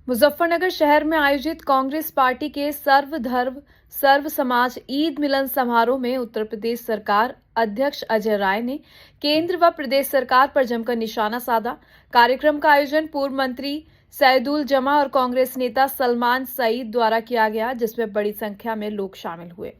मुजफ्फरनगर शहर में आयोजित कांग्रेस पार्टी के सर्व धर्म सर्व समाज ईद मिलन समारोह में उत्तर प्रदेश सरकार अध्यक्ष अजय राय ने केंद्र व प्रदेश सरकार पर जमकर निशाना साधा। कार्यक्रम का आयोजन पूर्व मंत्री सैदुल जमा और कांग्रेस नेता सलमान सईद द्वारा किया गया, जिसमें बड़ी संख्या में लोग शामिल हुए।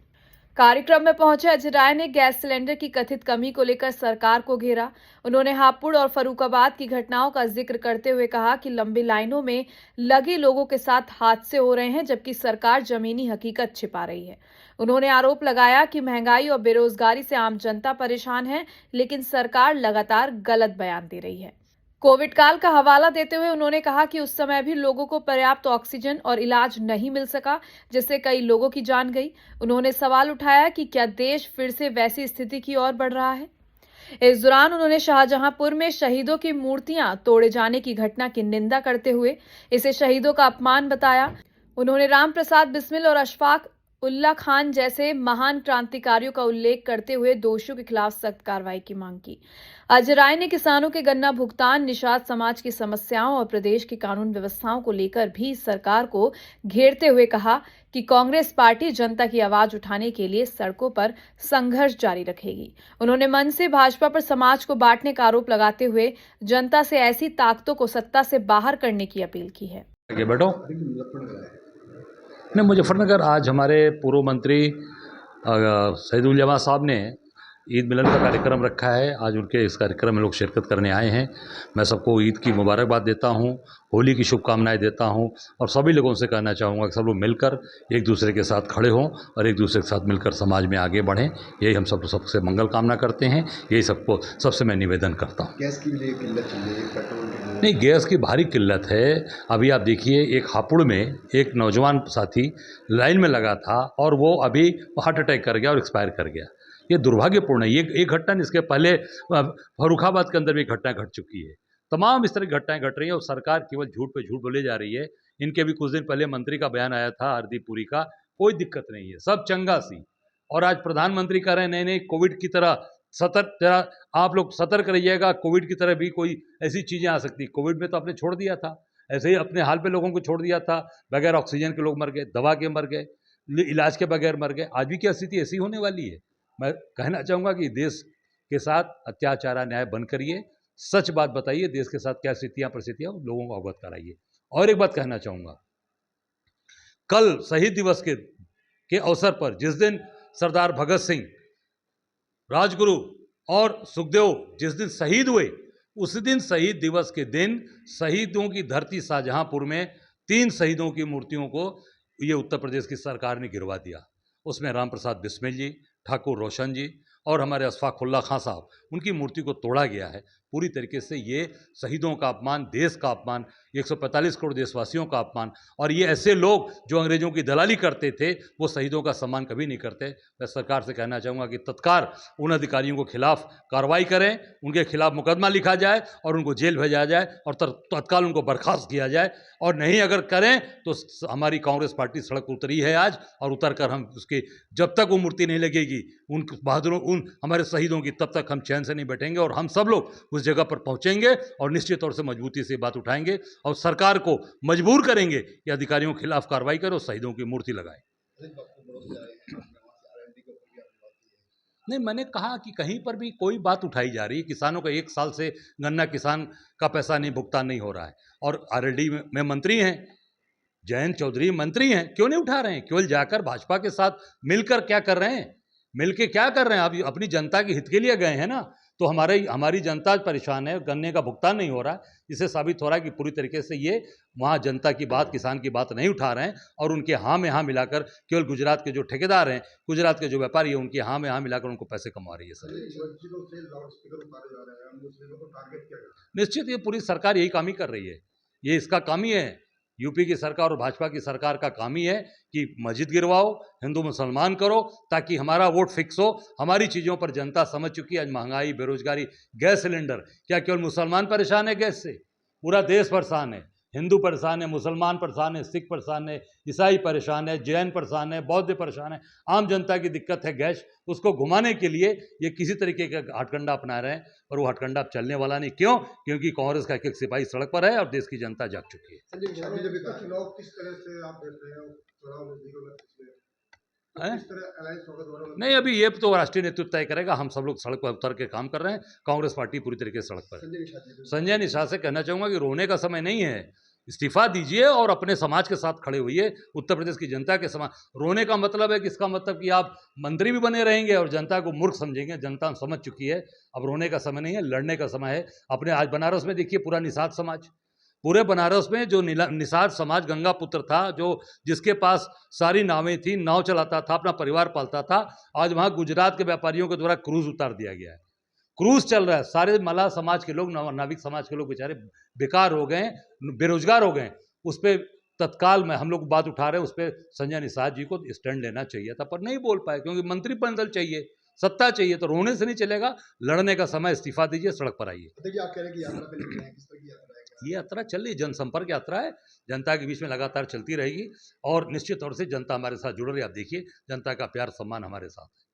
कार्यक्रम में पहुंचे अजय राय ने गैस सिलेंडर की कथित कमी को लेकर सरकार को घेरा। उन्होंने हापुड़ और फर्रुखाबाद की घटनाओं का जिक्र करते हुए कहा कि लंबी लाइनों में लगे लोगों के साथ हादसे हो रहे हैं, जबकि सरकार जमीनी हकीकत छिपा रही है। उन्होंने आरोप लगाया कि महंगाई और बेरोजगारी से आम जनता परेशान है, लेकिन सरकार लगातार गलत बयान दे रही है। कोविड काल का हवाला देते हुए उन्होंने कहा कि उस समय भी लोगों को पर्याप्त ऑक्सीजन और इलाज नहीं मिल सका, जिससे कई लोगों की जान गई। उन्होंने सवाल उठाया कि क्या देश फिर से वैसी स्थिति की ओर बढ़ रहा है। इस दौरान उन्होंने शाहजहांपुर में शहीदों की मूर्तियां तोड़े जाने की घटना की निंदा करते हुए इसे शहीदों का अपमान बताया। उन्होंने राम प्रसाद बिस्मिल और अशफाक उल्ला खान जैसे महान क्रांतिकारियों का उल्लेख करते हुए दोषियों के खिलाफ सख्त कार्रवाई की मांग की। अजय राय ने किसानों के गन्ना भुगतान, निषाद समाज की समस्याओं और प्रदेश की कानून व्यवस्थाओं को लेकर भी सरकार को घेरते हुए कहा कि कांग्रेस पार्टी जनता की आवाज उठाने के लिए सड़कों पर संघर्ष जारी रखेगी। उन्होंने मन से भाजपा पर समाज को बांटने का आरोप लगाते हुए जनता से ऐसी ताकतों को सत्ता से बाहर करने की अपील की है। आगे बढ़ो। नहीं, मुजफ्फरनगर आज हमारे पूर्व मंत्री सैदुल जमा साहब ने ईद मिलन का कार्यक्रम रखा है। आज उनके इस कार्यक्रम में लोग शिरकत करने आए हैं। मैं सबको ईद की मुबारकबाद देता हूं, होली की शुभकामनाएं देता हूं और सभी लोगों से कहना चाहूँगा कि सब लोग मिलकर एक दूसरे के साथ खड़े हों और एक दूसरे के साथ मिलकर समाज में आगे बढ़ें। यही हम सबसे मंगल कामना करते हैं। यही सबसे मैं निवेदन करता हूँ। गैस की भी किल्लत चल रही है, पेट्रोल की नहीं, गैस की भारी किल्लत है। अभी आप देखिए, एक हापुड़ में एक नौजवान साथी लाइन में लगा था और वो अभी हार्ट अटैक कर गया और एक्सपायर कर गया। ये दुर्भाग्यपूर्ण है। ये एक घटना नहीं, इसके पहले फर्रुखाबाद के अंदर भी घटना घट चुकी है। तमाम इस तरह की घटनाएं घट रही हैं और सरकार केवल झूठ पे झूठ बोले जा रही है। इनके भी कुछ दिन पहले मंत्री का बयान आया था हरदीप पुरी का, कोई दिक्कत नहीं है, सब चंगा सी। और आज प्रधानमंत्री कह रहे हैं नहीं नहीं, कोविड की तरह सतर्क, जरा आप लोग सतर्क रहिएगा, कोविड की तरह भी कोई ऐसी चीज़ें आ सकती। कोविड में तो आपने छोड़ दिया था, ऐसे ही अपने हाल पे लोगों को छोड़ दिया था। बगैर ऑक्सीजन के लोग मर गए, दवा के मर गए, इलाज के बगैर मर गए। आज भी क्या स्थिति ऐसी होने वाली है? मैं कहना चाहूँगा कि देश के साथ अत्याचार अन्याय बंद करिए, सच बात बताइए, देश के साथ क्या स्थितियाँ परिस्थितियाँ लोगों को अवगत कराइए। और एक बात कहना चाहूँगा, कल शहीद दिवस के अवसर पर जिस दिन सरदार भगत सिंह, राजगुरु और सुखदेव जिस दिन शहीद हुए, उस दिन शहीद दिवस के दिन शहीदों की धरती शाहजहांपुर में 3 शहीदों की मूर्तियों को ये उत्तर प्रदेश की सरकार ने गिरवा दिया। उसमें राम प्रसाद बिस्मिल जी, ठाकुर रोशन जी और हमारे अशफाक उल्ला खां साहब, उनकी मूर्ति को तोड़ा गया है। पूरी तरीके से ये शहीदों का अपमान, देश का अपमान, 145 करोड़ देशवासियों का अपमान। और ये ऐसे लोग जो अंग्रेजों की दलाली करते थे, वो शहीदों का सम्मान कभी नहीं करते। मैं सरकार से कहना चाहूँगा कि तत्काल उन अधिकारियों के खिलाफ कार्रवाई करें, उनके खिलाफ मुकदमा लिखा जाए और उनको जेल भेजा जाए और तत्काल उनको बर्खास्त किया जाए। और नहीं अगर करें तो हमारी कांग्रेस पार्टी सड़क पर उतरी है आज, और उतर कर हम उसके, जब तक वो मूर्ति नहीं लगेगी उन बहादुरों, उन हमारे शहीदों की, तब तक हम चैन से नहीं बैठेंगे। और हम सब लोग उस जगह पर पहुंचेंगे और निश्चित तौर से मजबूती से बात उठाएंगे और सरकार को मजबूर करेंगे कि अधिकारियों के खिलाफ कार्रवाई करो, शहीदों की मूर्ति लगाए। नहीं, मैंने कहा कि कहीं पर भी कोई बात उठाई जा रही है, किसानों का 1 साल से गन्ना किसान का पैसा नहीं, भुगतान नहीं हो रहा है। और आरएलडी में मंत्री हैं, जयंत चौधरी मंत्री हैं, क्यों नहीं उठा रहे हैं? केवल जाकर भाजपा के साथ मिलकर क्या कर रहे हैं? मिलके क्या कर रहे हैं? आप अपनी जनता के हित के लिए गए हैं ना। तो हमारी जनता परेशान है, गन्ने का भुगतान नहीं हो रहा है। इससे साबित हो रहा है कि पूरी तरीके से ये वहाँ जनता की बात, किसान की बात नहीं उठा रहे हैं और उनके हाँ में हाँ मिलाकर केवल गुजरात के जो ठेकेदार हैं, गुजरात के जो व्यापारी हैं, उनके हाँ में हाँ मिलाकर उनको पैसे कमा रही है। सर, निश्चित ये पूरी सरकार यही काम ही कर रही है। ये इसका काम ही है। यूपी की सरकार और भाजपा की सरकार का काम ही है कि मस्जिद गिरवाओ, हिंदू मुसलमान करो, ताकि हमारा वोट फिक्स हो। हमारी चीज़ों पर जनता समझ चुकी है। आज महंगाई, बेरोजगारी, गैस सिलेंडर, क्या केवल मुसलमान परेशान है गैस से? पूरा देश परेशान है। हिंदू परेशान है, मुसलमान परेशान है, सिख परेशान है, ईसाई परेशान है, जैन परेशान है, बौद्ध परेशान है, आम जनता की दिक्कत है गैस। उसको घुमाने के लिए ये किसी तरीके का हथकंडा अपना रहे हैं, और वो हथकंडा अब चलने वाला नहीं। क्यों? क्योंकि कांग्रेस का एक एक सिपाही सड़क पर है और देश की जनता जाग चुकी है। बीजेपी का चुनाव किस तरह से आप देख रहे हो? चुनाव नजदीक होगा, हैं? किस तरह अलायंस होगा दोनों? नहीं, अभी ये तो राष्ट्रीय नेतृत्व तय करेगा। हम सब लोग सड़क पर उतर के काम कर रहे हैं। कांग्रेस पार्टी पूरी तरीके से सड़क पर है। संजय निषाद से कहना चाहूँगा कि रोने का समय नहीं है, इस्तीफा दीजिए और अपने समाज के साथ खड़े होइए। उत्तर प्रदेश की जनता के समाज, रोने का मतलब है कि इसका मतलब कि आप मंत्री भी बने रहेंगे और जनता को मूर्ख समझेंगे। जनता समझ चुकी है, अब रोने का समय नहीं है, लड़ने का समय है। अपने आज बनारस में देखिए पूरा निषाद समाज, पूरे बनारस में जो निषाद समाज गंगा पुत्र था, जो जिसके पास सारी नावें थी, नाव चलाता था, अपना परिवार पालता था, आज वहाँ गुजरात के व्यापारियों के द्वारा क्रूज उतार दिया गया है। क्रूज चल रहा है। सारे मल्लाह समाज के लोग, नाविक समाज के लोग बेचारे बेकार हो गए, बेरोजगार हो गए। उस पर तत्काल में हम लोग बात उठा रहे हैं, उस पर संजय निषाद जी को स्टैंड लेना चाहिए था, पर नहीं बोल पाए क्योंकि मंत्रिमंडल चाहिए, सत्ता चाहिए। तो रोने से नहीं चलेगा, लड़ने का समय, इस्तीफा दीजिए, सड़क पर आइए। देखिए, आप कह रहे हैं कि यात्रा पे निकले हैं, किस तरह की यात्रा है? ये यात्रा चल रही, जनसंपर्क यात्रा है, जनता के बीच में लगातार चलती रहेगी और निश्चित तौर से जनता हमारे साथ जुड़ रही है। आप देखिए, जनता का प्यार सम्मान हमारे साथ है।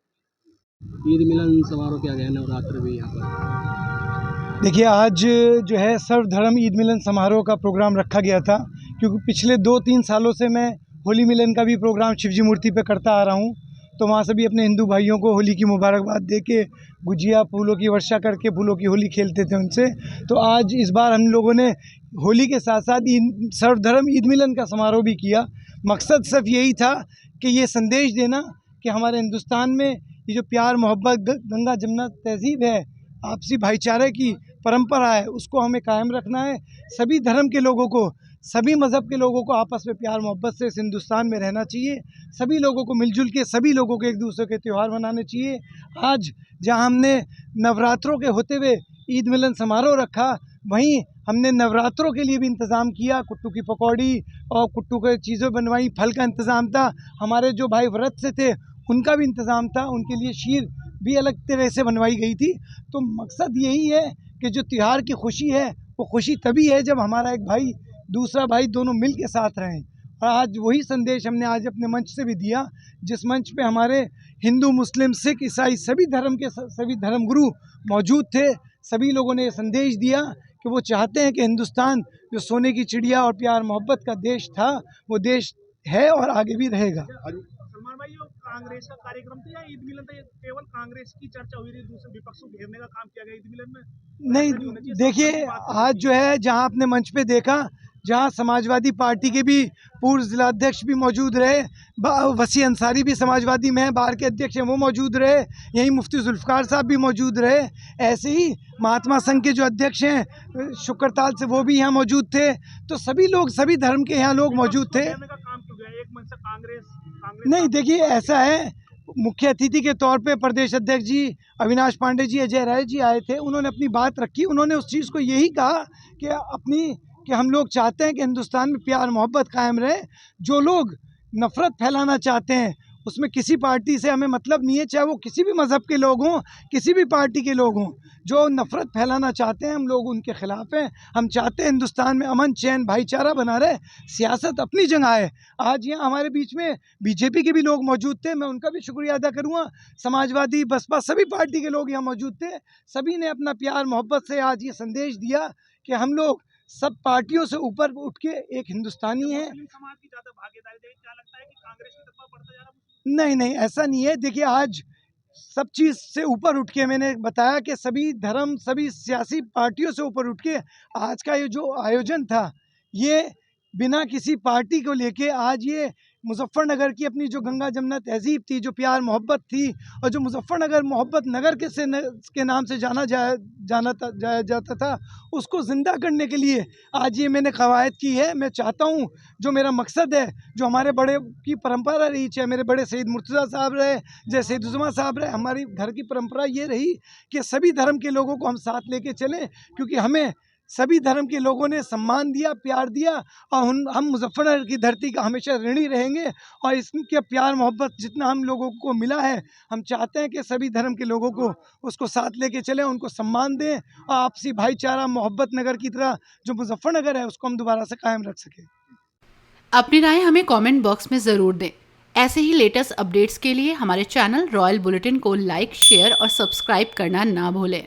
ईद मिलन समारोह क्या गया, नवरात्र भी यहाँ पर। देखिए, आज जो है सर्वधर्म ईद मिलन समारोह का प्रोग्राम रखा गया था, क्योंकि पिछले 2-3 सालों से मैं होली मिलन का भी प्रोग्राम शिवजी मूर्ति पे करता आ रहा हूँ। तो वहाँ से भी अपने हिंदू भाइयों को होली की मुबारकबाद दे के, गुजिया फूलों की वर्षा करके फूलों की होली खेलते थे उनसे। तो आज इस बार हम लोगों ने होली के साथ साथ सर्वधर्म ईद मिलन का समारोह भी किया। मकसद सिर्फ यही था कि ये संदेश देना कि हमारे हिंदुस्तान में ये जो प्यार मोहब्बत, गंगा जमुना तहजीब है, आपसी भाईचारे की परंपरा है, उसको हमें कायम रखना है। सभी धर्म के लोगों को, सभी मज़हब के लोगों को आपस में प्यार मोहब्बत से इस हिंदुस्तान में रहना चाहिए। सभी लोगों को मिलजुल के, सभी लोगों को एक दूसरे के त्यौहार मनाने चाहिए। आज जहां हमने नवरात्रों के होते हुए ईद मिलन समारोह रखा, वहीं हमने नवरात्रों के लिए भी इंतज़ाम किया। कुट्टू की पकौड़ी और कुट्टू की चीज़ें बनवाई, फल का इंतज़ाम था। हमारे जो भाई व्रत से थे उनका भी इंतज़ाम था, उनके लिए शीर भी अलग तरह से बनवाई गई थी। तो मकसद यही है कि जो त्यौहार की खुशी है, वो खुशी तभी है जब हमारा एक भाई दूसरा भाई दोनों मिल के साथ रहें। और आज वही संदेश हमने आज अपने मंच से भी दिया, जिस मंच पे हमारे हिंदू, मुस्लिम, सिख, ईसाई सभी धर्म के सभी धर्मगुरु मौजूद थे। सभी लोगों ने ये संदेश दिया कि वो चाहते हैं कि हिंदुस्तान जो सोने की चिड़िया और प्यार मोहब्बत का देश था, वो देश है और आगे भी रहेगा। सलमान भाई, ये कांग्रेस का कार्यक्रम था या ईद मिलन था? केवल कांग्रेस की चर्चा हुई थी, दूसरे विपक्ष को घेरने का काम किया गया ईद मिलन में? नहीं, देखिए, आज जो है जहां आपने मंच पे देखा, जहां समाजवादी पार्टी के भी पूर्व जिलाध्यक्ष भी मौजूद रहे, वसी अंसारी भी समाजवादी में है, बाहर के अध्यक्ष हैं, वो मौजूद रहे, यहीं मुफ्ती जुल्फ़िकार साहब भी मौजूद रहे। ऐसे ही महात्मा संघ के जो अध्यक्ष हैं शुक्रताल से, वो भी यहाँ मौजूद थे। तो सभी लोग, सभी धर्म के यहाँ लोग मौजूद थे। नहीं, देखिए, ऐसा है, मुख्य अतिथि के तौर पे प्रदेश अध्यक्ष जी अविनाश पांडे जी, अजय राय जी आए थे। उन्होंने अपनी बात रखी। उन्होंने उस चीज़ को यही कहा कि हम लोग चाहते हैं कि हिंदुस्तान में प्यार मोहब्बत कायम रहे। जो लोग नफ़रत फैलाना चाहते हैं, उसमें किसी पार्टी से हमें मतलब नहीं है, चाहे वो किसी भी मज़हब के लोग हों, किसी भी पार्टी के लोग हों। जो नफ़रत फैलाना चाहते हैं, हम लोग उनके ख़िलाफ़ हैं। हम चाहते हैं हिंदुस्तान में अमन, चैन, भाईचारा बना रहे, सियासत अपनी जगह है। आज यहाँ हमारे बीच में बीजेपी के भी लोग मौजूद थे, मैं उनका भी शुक्रिया अदा करूँगा। समाजवादी, बसपा, सभी पार्टी के लोग यहाँ मौजूद थे। सभी ने अपना प्यार मोहब्बत से आज ये संदेश दिया कि हम लोग सब पार्टियों से ऊपर उठ के एक हिंदुस्तानी हैं। समाज की ज़्यादा भागीदारी देखिए, क्या लगता है कि कांग्रेस की तरफ बढ़ता जा रहा है? नहीं, ऐसा नहीं है। देखिए, आज सब चीज़ से ऊपर उठ के, मैंने बताया कि सभी धर्म, सभी सियासी पार्टियों से ऊपर उठ के आज का ये जो आयोजन था, ये बिना किसी पार्टी को लेके आज ये मुजफ्फरनगर की अपनी जो गंगा जमुना तहजीब थी, जो प्यार मोहब्बत थी, और जो मुजफ्फरनगर मोहब्बत नगर के नाम से जाना जाता था, उसको ज़िंदा करने के लिए आज ये मैंने कवायद की है। मैं चाहता हूँ, जो मेरा मकसद है, जो हमारे बड़े की परंपरा रही, चाहे मेरे बड़े सईद मुर्तज़ा साहब रहे, चाहे सईदुज़्ज़मा साहब रहे, हमारी घर की परंपरा ये रही कि सभी धर्म के लोगों को हम साथ लेके चलें, क्योंकि हमें सभी धर्म के लोगों ने सम्मान दिया, प्यार दिया, और हम मुजफ्फरनगर की धरती का हमेशा ऋणी रहेंगे। और इसके प्यार मोहब्बत जितना हम लोगों को मिला है, हम चाहते हैं कि सभी धर्म के लोगों को उसको साथ लेके चलें, उनको सम्मान दें, और आपसी भाईचारा मोहब्बत नगर की तरह जो मुजफ्फरनगर है उसको हम दोबारा से कायम रख सकें। अपनी राय हमें कमेंट बॉक्स में ज़रूर दें। ऐसे ही लेटेस्ट अपडेट्स के लिए हमारे चैनल रॉयल बुलेटिन को लाइक, शेयर और सब्सक्राइब करना ना भूलें।